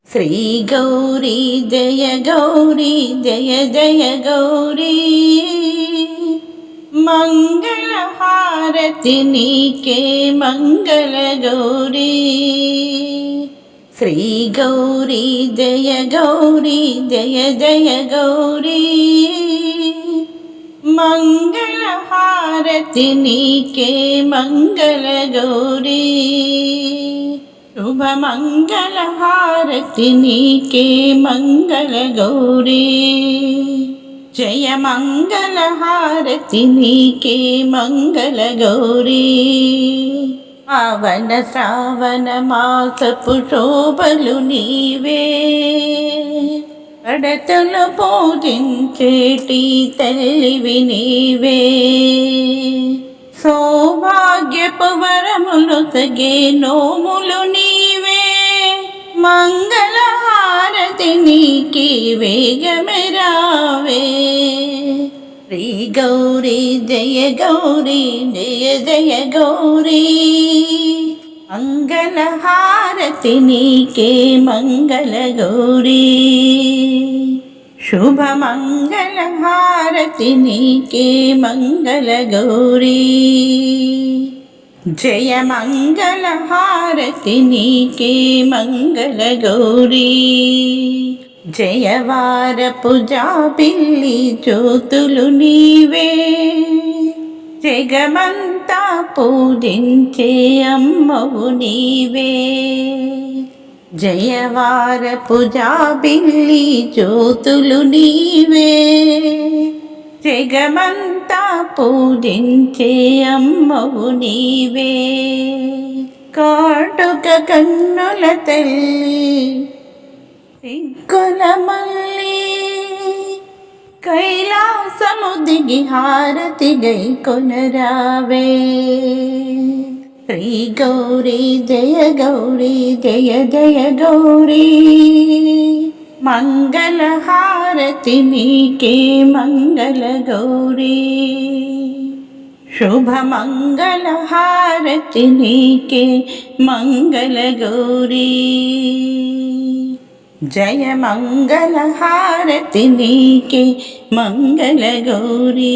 శ్రీ గౌరీ జయ గౌరీ జయ జయ గౌరీ మంగళ హారతి నీకే మంగళ గౌరీ శ్రీ గౌరీ జయ గౌరీ జయ జయ గౌరీ మంగళ హారతి నీకే మంగళ గౌరీ శుభ మంగళ హారతి నీకే మంగళ గౌరీ జయ మంగళ హారతి నీకే మంగళ గౌరీ ఆవన శ్రావణ మాసపు శోభలు నీవే కడతలు పూజించేటి తల్లివి నీవే సౌభాగ్యపు వరములు సగే నోములు నీవే మంగళ హారతి నీకే వేగమెరావే శ్రీ గౌరీ జయ గౌరీ జయ జయ గౌరీ మంగళ హారతి నీకే మంగళ గౌరీ శుభ మంగళ హారతి నీకే మంగళ గౌరీ జయ మంగళ హారతి నీకే మంగళ గౌరీ జయవారపు జాబిల్లి జ్యోతులు నీవే జగమంతా పూజించే అమ్మవు నీవే జయవారపు జాబిల్లి జ్యోతులు నీవే జగమంతా పూజించే అమ్మవు నీవే కాటుక కన్నుల తల్లి సిగ్గుల మల్లి కైలాసము దిగి హారతి గై కొనరావే శ్రీ గౌరీ జయ గౌరీ జయ జయ గౌరీ మంగళ హారతి నీకే మంగళ గౌరీ శుభ మంగళ హారతి నీకే మంగళ గౌరీ జయ మంగళ హారతి నీకే మంగళ గౌరీ